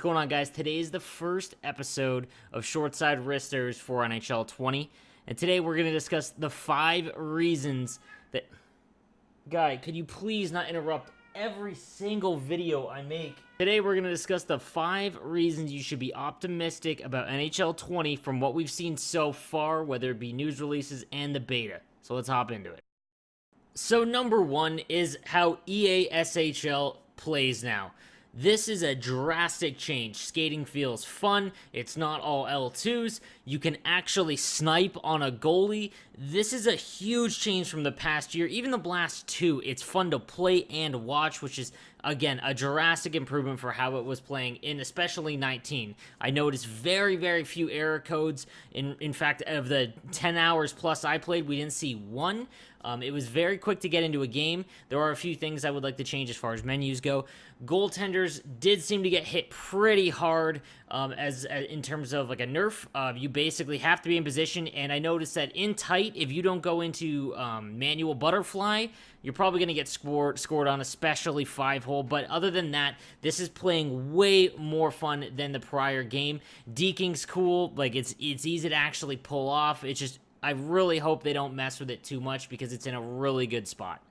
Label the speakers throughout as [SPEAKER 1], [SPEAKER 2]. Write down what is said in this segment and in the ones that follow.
[SPEAKER 1] going on, guys? Today is the first episode of Short Side Wristers for NHL 20, and today we're going to discuss the 5 reasons that... Guy, could you please not interrupt every single video I make? Today we're going to discuss the 5 reasons you should be optimistic about NHL 20 from what we've seen so far, whether it be news releases and the beta. So let's hop into it. So number 1 is how EASHL plays now. This is a drastic change. Skating feels fun. It's not all L2s. You can actually snipe on a goalie. This is a huge change from the past year. Even the last 2, it's fun to play and watch, which is, again, a drastic improvement for how it was playing in especially 19. I noticed very, very few error codes. In fact, of the 10 hours plus I played, we didn't see one. It was very quick to get into a game. There are a few things I would like to change as far as menus go. Goaltenders did seem to get hit pretty hard as in terms of like a nerf. You basically have to be in position, and I noticed that in tight, if you don't go into manual butterfly, you're probably going to get scored on, especially 5-hole. But other than that, this is playing way more fun than the prior game. Deking's cool. Like, it's easy to actually pull off. It's just, I really hope they don't mess with it too much because it's in a really good spot.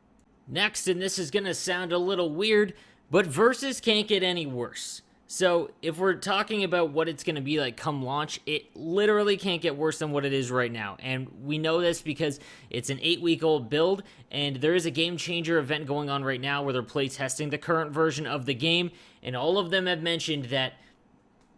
[SPEAKER 1] Next, and this is going to sound a little weird, but Versus can't get any worse. So if we're talking about what it's going to be like come launch, it literally can't get worse than what it is right now. And we know this because it's an 8-week-old build, and there is a game changer event going on right now where they're play testing the current version of the game, and all of them have mentioned that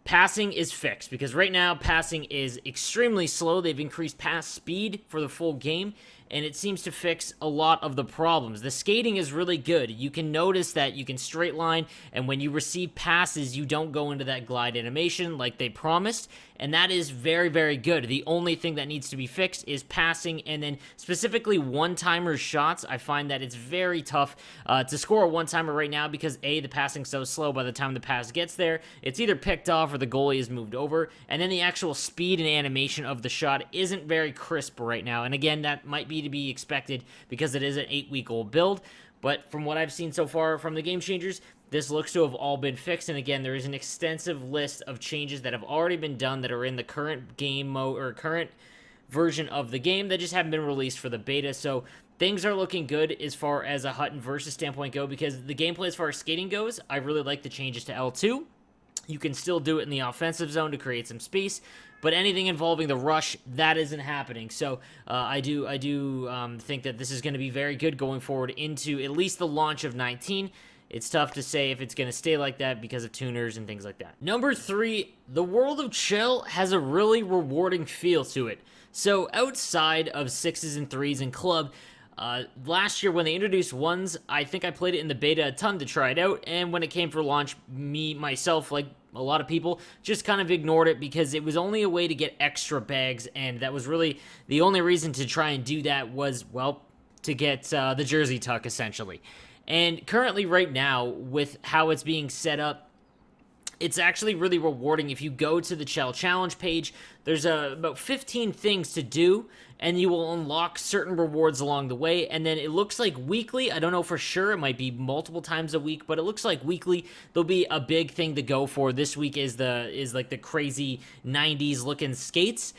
[SPEAKER 1] passing is fixed, because right now passing is extremely slow. They've increased pass speed for the full game, and it seems to fix a lot of the problems. The skating is really good. You can notice that you can straight line, and when you receive passes, you don't go into that glide animation like they promised, and that is very, very good. The only thing that needs to be fixed is passing, and then specifically one-timer shots. I find that it's very tough to score a one-timer right now because A, the passing's so slow. By the time the pass gets there, it's either picked off or the goalie is moved over, and then the actual speed and animation of the shot isn't very crisp right now. And again, that might be to be expected because it is an 8-week-old build, but from what I've seen so far from the game changers, this looks to have all been fixed. And again, there is an extensive list of changes that have already been done that are in the current game mode or current version of the game that just haven't been released for the beta. So things are looking good as far as a Hutton versus standpoint go, because the gameplay as far as skating goes, I really like the changes to L2. You can still do it in the offensive zone to create some space, but anything involving the rush, that isn't happening. So I do think that this is going to be very good going forward into at least the launch of 19. It's tough to say if it's going to stay like that because of tuners and things like that. Number 3, the world of chill has a really rewarding feel to it. So outside of 6s and 3s and club, last year when they introduced 1s, I think I played it in the beta a ton to try it out, and when it came for launch, myself, like a lot of people, just kind of ignored it because it was only a way to get extra bags, and that was really the only reason to try and do that was, well, to get the jersey tuck, essentially. And currently right now, with how it's being set up, it's actually really rewarding. If you go to the Chell Challenge page, there's about 15 things to do, and you will unlock certain rewards along the way. And then it looks like weekly, I don't know for sure, it might be multiple times a week, but it looks like weekly there'll be a big thing to go for. This week is like the crazy 90s looking skates.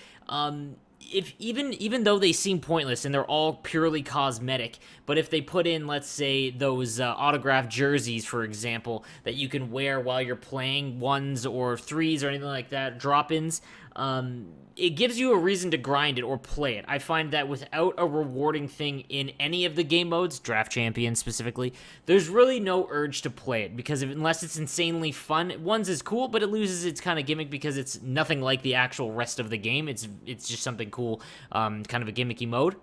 [SPEAKER 1] If even though they seem pointless and they're all purely cosmetic, but if they put in, let's say, those autographed jerseys, for example, that you can wear while you're playing 1s or 3s or anything like that, drop-ins, it gives you a reason to grind it or play it. I find that without a rewarding thing in any of the game modes, Draft Champion specifically, there's really no urge to play it, because unless it's insanely fun, 1s is cool, but it loses its kind of gimmick because it's nothing like the actual rest of the game. It's just something cool, kind of a gimmicky mode.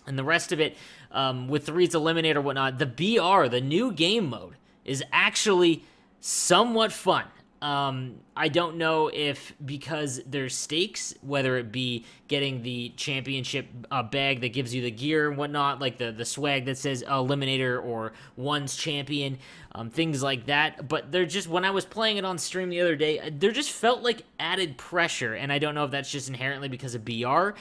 [SPEAKER 1] And the rest of it, with 3's Eliminate or whatnot, the BR, the new game mode, is actually somewhat fun. I don't know if because there's stakes, whether it be getting the championship bag that gives you the gear and whatnot, like the swag that says Eliminator or 1's champion, things like that. But they're just, when I was playing it on stream the other day, there just felt like added pressure, and I don't know if that's just inherently because of BR,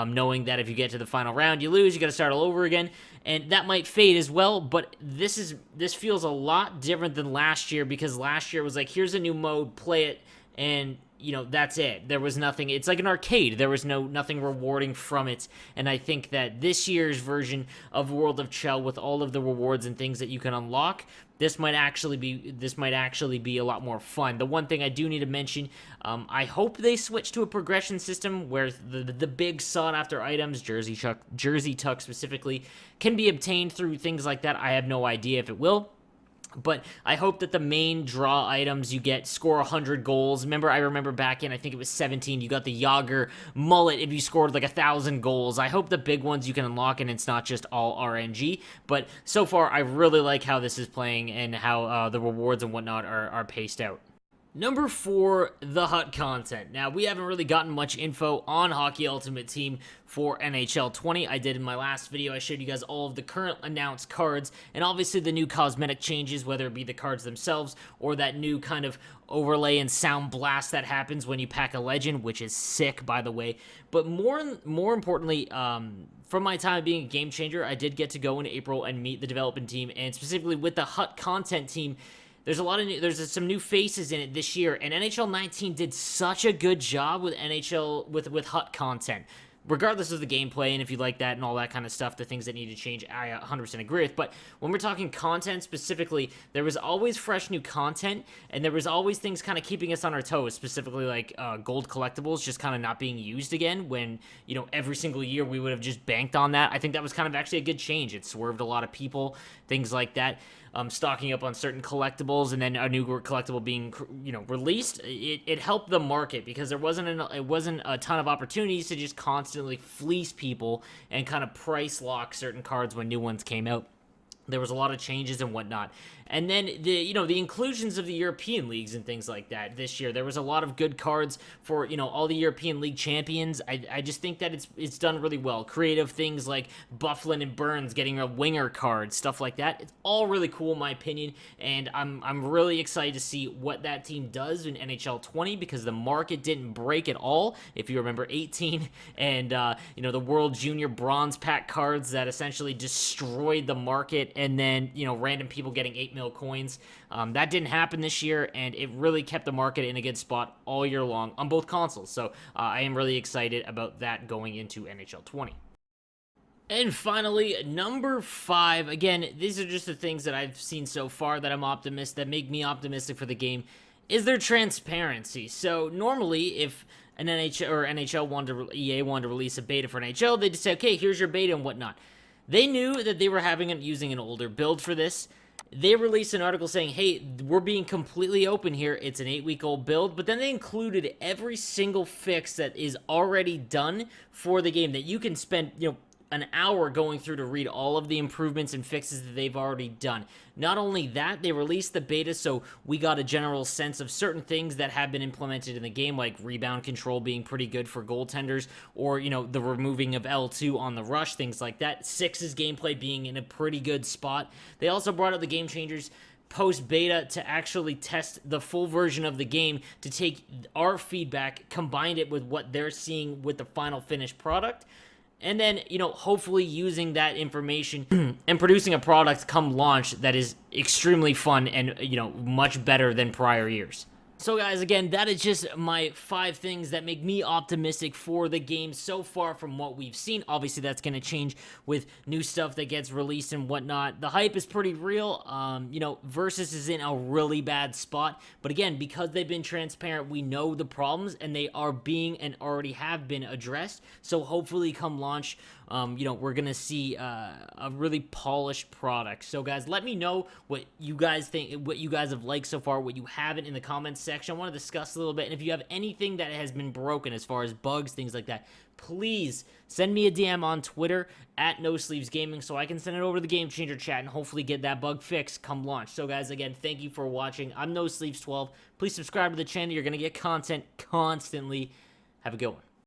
[SPEAKER 1] knowing that if you get to the final round, you lose, you got to start all over again, and that might fade as well. But this feels a lot different than last year, because last year was like, here's a new mode, play it, and that's it. There was nothing. It's like an arcade. There was nothing rewarding from it. And I think that this year's version of World of Chell, with all of the rewards and things that you can unlock, this might actually be a lot more fun. The one thing I do need to mention, I hope they switch to a progression system where the big sought-after items, Jersey Tuck specifically, can be obtained through things like that. I have no idea if it will. But I hope that the main draw items you get score 100 goals. I remember back in, I think it was 17, you got the Yager mullet if you scored like 1,000 goals. I hope the big ones you can unlock and it's not just all RNG. But so far, I really like how this is playing and how the rewards and whatnot are paced out. Number 4, the HUT content. Now, we haven't really gotten much info on Hockey Ultimate Team for NHL 20. I did in my last video. I showed you guys all of the current announced cards, and obviously the new cosmetic changes, whether it be the cards themselves or that new kind of overlay and sound blast that happens when you pack a legend, which is sick, by the way. But more importantly, from my time being a game changer, I did get to go in April and meet the development team, and specifically with the HUT content team, there's some new faces in it this year, and NHL 19 did such a good job with with HUT content. Regardless of the gameplay, and if you like that and all that kind of stuff, the things that need to change, I 100% agree with. But when we're talking content specifically, there was always fresh new content, and there was always things kind of keeping us on our toes, specifically like gold collectibles just kind of not being used again, when, every single year we would have just banked on that. I think that was kind of actually a good change. It swerved a lot of people, things like that. Stocking up on certain collectibles, and then a new collectible being, released, it helped the market, because there wasn't a ton of opportunities to just constantly fleece people and kind of price lock certain cards when new ones came out. There was a lot of changes and whatnot. And then the inclusions of the European leagues and things like that this year. There was a lot of good cards for, all the European League champions. I just think that it's done really well. Creative things like Bufflin and Burns getting a winger card, stuff like that. It's all really cool in my opinion, and I'm really excited to see what that team does in NHL 20, because the market didn't break at all. If you remember 18 and the World Junior Bronze Pack cards that essentially destroyed the market, and then random people getting 8 mil coins. That didn't happen this year, and it really kept the market in a good spot all year long on both consoles. So I am really excited about that going into NHL 20. And finally, number 5. Again, these are just the things that I've seen so far that that make me optimistic for the game, is their transparency. So normally, if an NHL EA wanted to release a beta for NHL, they just say, okay, here's your beta and whatnot. They knew that they were using an older build for this. They released an article saying, hey, we're being completely open here. It's an 8-week-old build. But then they included every single fix that is already done for the game, that you can spend, an hour going through to read all of the improvements and fixes that they've already done. Not only that, they released the beta, so we got a general sense of certain things that have been implemented in the game, like rebound control being pretty good for goaltenders, or, the removing of L2 on the rush, things like that. Six's gameplay being in a pretty good spot. They also brought out the game changers post-beta to actually test the full version of the game, to take our feedback, combine it with what they're seeing with the final finished product, and then, hopefully using that information and producing a product come launch that is extremely fun and, much better than prior years. So guys, again, that is just my 5 things that make me optimistic for the game so far from what we've seen. Obviously, that's going to change with new stuff that gets released and whatnot. The hype is pretty real. Versus is in a really bad spot. But again, because they've been transparent, we know the problems, and they are being and already have been addressed. So hopefully come launch, we're going to see a really polished product. So guys, let me know what you guys think, what you guys have liked so far, what you haven't in the comments section. I want to discuss a little bit, and if you have anything that has been broken as far as bugs, things like that, please send me a DM on Twitter at NoSleevesGaming so I can send it over to the Game Changer chat and hopefully get that bug fixed come launch. So guys, again, thank you for watching. I'm NoSleeves12. Please subscribe to the channel. You're going to get content constantly. Have a good one.